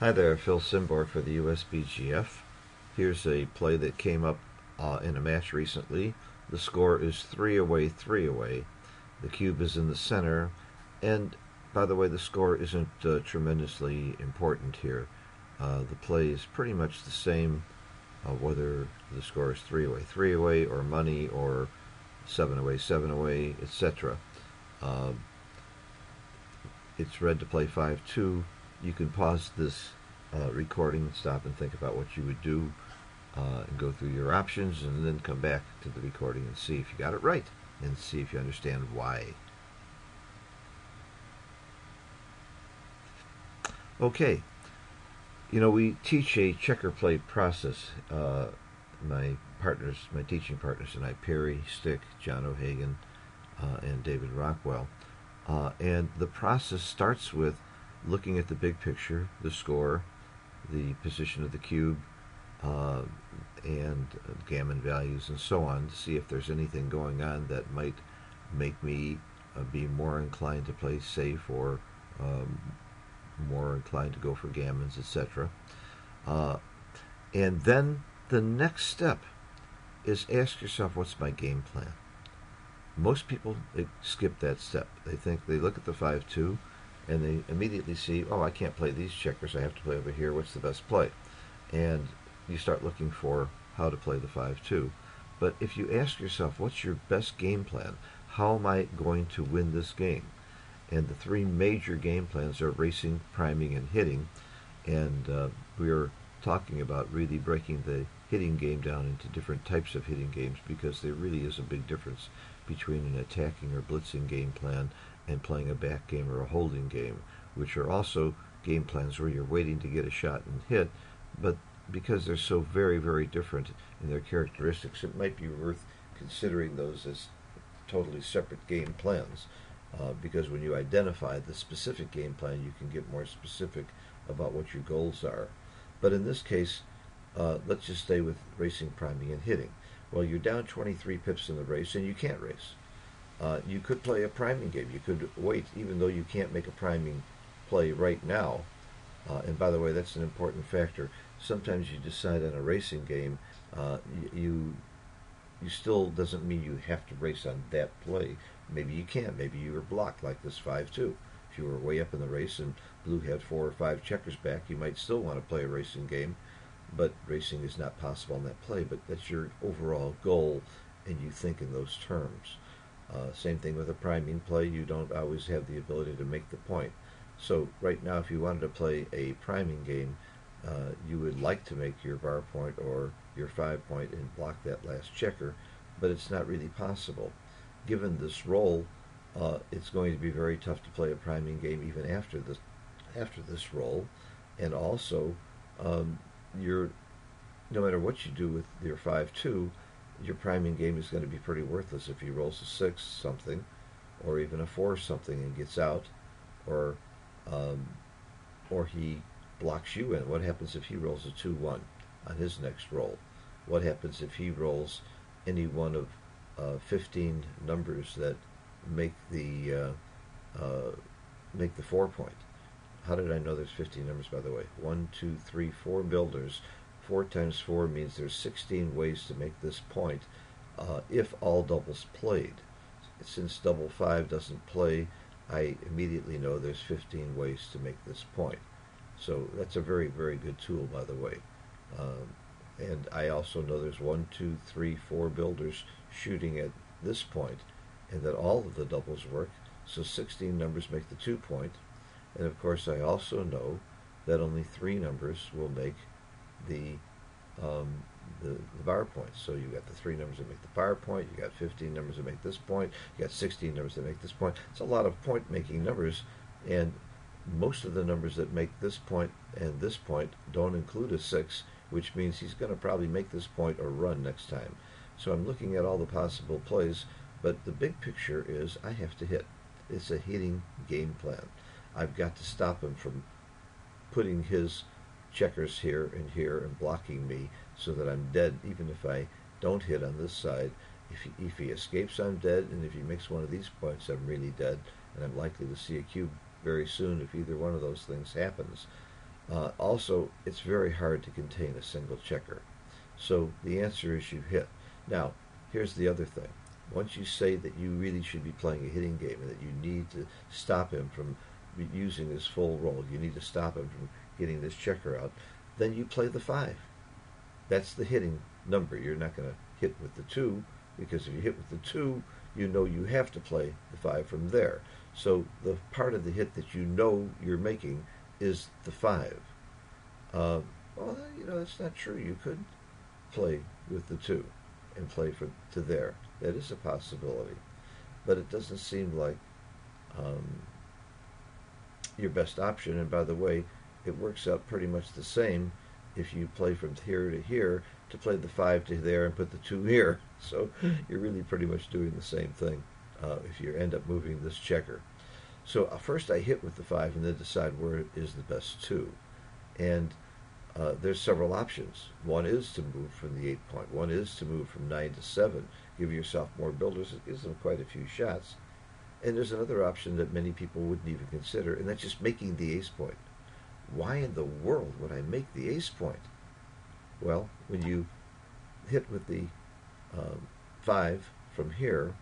Hi there, Phil Simbor for the USBGF. Here's a play that came up in a match recently. The score is 3 away, 3 away. The cube is in the center, and by the way, the score isn't tremendously important here. The play is pretty much the same whether the score is 3 away, 3 away, or money, or 7 away, 7 away, etc. It's red to play 5-2. You can pause this recording, stop and think about what you would do, and go through your options, and then come back to the recording and see if you got it right, and see if you understand why. Okay, we teach a checker play process. My teaching partners and I, Perry Stick, John O'Hagan, and David Rockwell. And the process starts with looking at the big picture, the score, the position of the cube, and gammon values and so on, to see if there's anything going on that might make me be more inclined to play safe, or more inclined to go for gammons, etc. And then the next step is ask yourself, what's my game plan? Most people skip that step. They look at the 5-2 and they immediately see, oh, I can't play these checkers, I have to play over here, what's the best play? And you start looking for how to play the 5-2. But if you ask yourself, what's your best game plan? How am I going to win this game? And the three major game plans are racing, priming, and hitting. And we are talking about really breaking the hitting game down into different types of hitting games, because there really is a big difference between an attacking or blitzing game plan and playing a back game or a holding game, which are also game plans where you're waiting to get a shot and hit, but because they're so very, very different in their characteristics, it might be worth considering those as totally separate game plans, because when you identify the specific game plan, you can get more specific about what your goals are. But in this case, let's just stay with racing, priming, and hitting. Well, you're down 23 pips in the race, and you can't race. You could play a priming game. You could wait, even though you can't make a priming play right now. And by the way, that's an important factor. Sometimes you decide on a racing game, you still doesn't mean you have to race on that play. Maybe you can. Maybe you were blocked like this 5-2. If you were way up in the race and blue had 4 or 5 checkers back, you might still want to play a racing game, but racing is not possible on that play. But that's your overall goal, and you think in those terms. Same thing with a priming play. You don't always have the ability to make the point. So right now, if you wanted to play a priming game, you would like to make your bar point or your 5 point and block that last checker, but it's not really possible. Given this roll, it's going to be very tough to play a priming game even after this roll, and also no matter what you do with your 5-2, your priming game is going to be pretty worthless if he rolls a 6 something, or even a 4 something and gets out, or he blocks you in. What happens if he rolls a 2-1 on his next roll? What happens if he rolls any one of 15 numbers that make the 4 point? How did I know there's 15 numbers, by the way? 1, 2, 3, 4 builders. 4 times 4 means there's 16 ways to make this point if all doubles played. Since double 5 doesn't play, I immediately know there's 15 ways to make this point. So that's a very, very good tool, by the way. And I also know there's 1, 2, 3, 4 builders shooting at this point, and that all of the doubles work, so 16 numbers make the 2 point. And of course, I also know that only 3 numbers will make the bar point. So you got the 3 numbers that make the bar point, you got 15 numbers that make this point, you got 16 numbers that make this point. It's a lot of point making numbers, and most of the numbers that make this point and this point don't include a 6, which means he's going to probably make this point or run next time. So I'm looking at all the possible plays, but the big picture is I have to hit. It's a hitting game plan. I've got to stop him from putting his checkers here and blocking me so that I'm dead, even if I don't hit on this side. If he escapes, I'm dead, and if he makes one of these points, I'm really dead, and I'm likely to see a cube very soon if either one of those things happens. Also, it's very hard to contain a single checker. So the answer is you hit. Now, here's the other thing. Once you say that you really should be playing a hitting game and that you need to stop him from using his full roll, you need to stop him from getting this checker out, then you play the 5. That's the hitting number. You're not going to hit with the 2, because if you hit with the 2, you know you have to play the 5 from there. So the part of the hit that you know you're making is the 5. Well, that's not true. You could play with the 2 and play to there. That is a possibility, but it doesn't seem like your best option. And by the way, it works out pretty much the same if you play from here to here to play the 5 to there and put the 2 here. So you're really pretty much doing the same thing if you end up moving this checker. So first I hit with the 5 and then decide where is the best 2. And there's several options. One is to move from the 8 point. One is to move from 9 to 7. Give yourself more builders. It gives them quite a few shots. And there's another option that many people wouldn't even consider, and that's just making the ace point. Why in the world would I make the ace point? Well, when you hit with the 5 from here,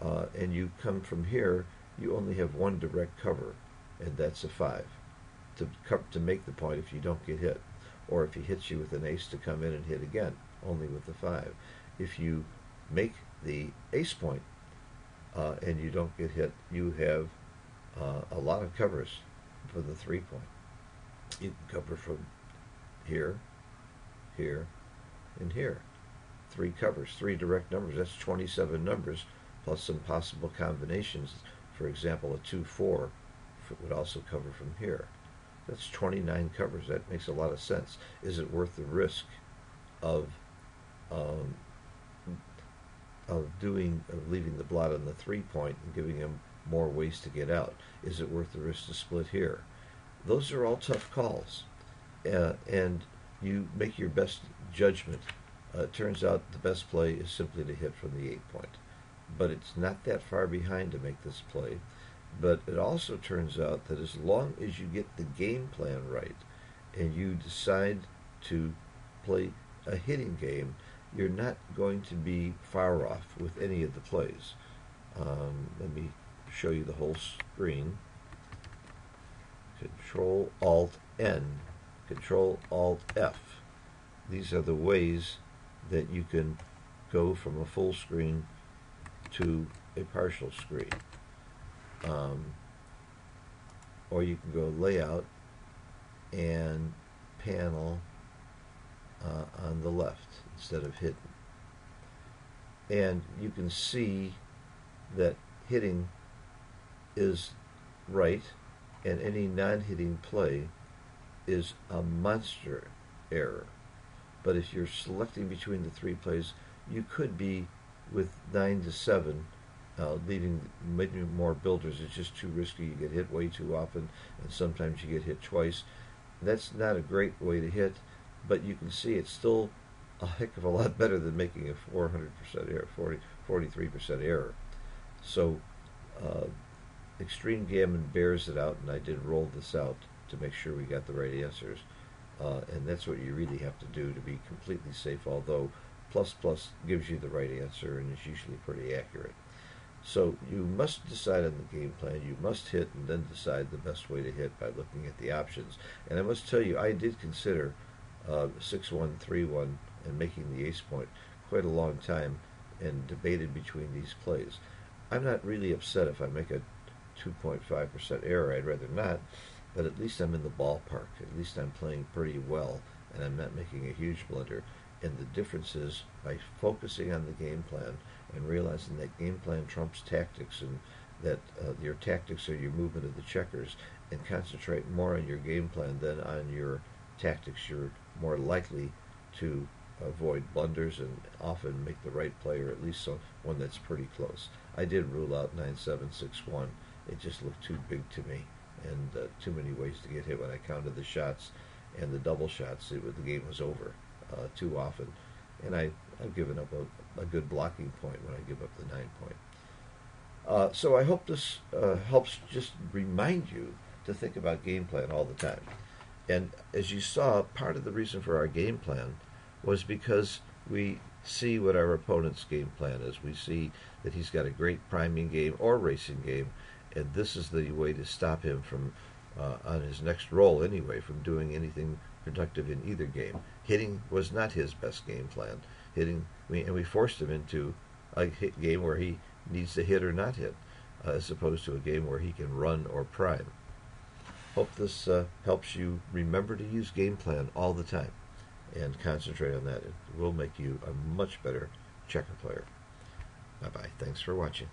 and you come from here, you only have one direct cover, and that's a 5 to make the point if you don't get hit, or if he hits you with an ace to come in and hit again, only with the 5. If you make the ace point and you don't get hit, you have a lot of covers for the 3 point. You can cover from here, here, and here. 3 covers, 3 direct numbers. That's 27 numbers, plus some possible combinations. For example, a 2-4 would also cover from here. That's 29 covers. That makes a lot of sense. Is it worth the risk of leaving the blot on the 3 point and giving him more ways to get out? Is it worth the risk to split here? Those are all tough calls, and you make your best judgment. It turns out the best play is simply to hit from the 8 point, but it's not that far behind to make this play. But it also turns out that as long as you get the game plan right and you decide to play a hitting game, you're not going to be far off with any of the plays. Let me show you the whole screen. Control-Alt-N, Control-Alt-F. These are the ways that you can go from a full screen to a partial screen. Or you can go layout and panel on the left instead of hidden. And you can see that hitting is right, and any non-hitting play is a monster error. But if you're selecting between the 3 plays, you could be with 9 to 7, leaving many more builders. It's just too risky. You get hit way too often, and sometimes you get hit twice. That's not a great way to hit, but you can see it's still a heck of a lot better than making a 400% error, 43% error. So Extreme Gammon bears it out, and I did roll this out to make sure we got the right answers. And that's what you really have to do to be completely safe, although plus gives you the right answer and is usually pretty accurate. So you must decide on the game plan. You must hit and then decide the best way to hit by looking at the options. And I must tell you, I did consider 6-1, 3-1 and making the ace point quite a long time and debated between these plays. I'm not really upset if I make a 2.5% error. I'd rather not, but at least I'm in the ballpark. At least I'm playing pretty well, and I'm not making a huge blunder. And the difference is by focusing on the game plan and realizing that game plan trumps tactics, and that your tactics are your movement of the checkers, and concentrate more on your game plan than on your tactics, you're more likely to avoid blunders and often make the right play, or at least one that's pretty close. I did rule out 9-7, 6-1. It just looked too big to me, and too many ways to get hit. When I counted the shots and the double shots, the game was over too often. And I've given up a good blocking point when I give up the 9 point. So I hope this helps just remind you to think about game plan all the time. And as you saw, part of the reason for our game plan was because we see what our opponent's game plan is. We see that he's got a great priming game or racing game, and this is the way to stop him from, on his next roll anyway, from doing anything productive in either game. Hitting was not his best game plan. And we forced him into a game where he needs to hit or not hit, as opposed to a game where he can run or prime. Hope this helps you remember to use game plan all the time and concentrate on that. It will make you a much better checker player. Bye-bye. Thanks for watching.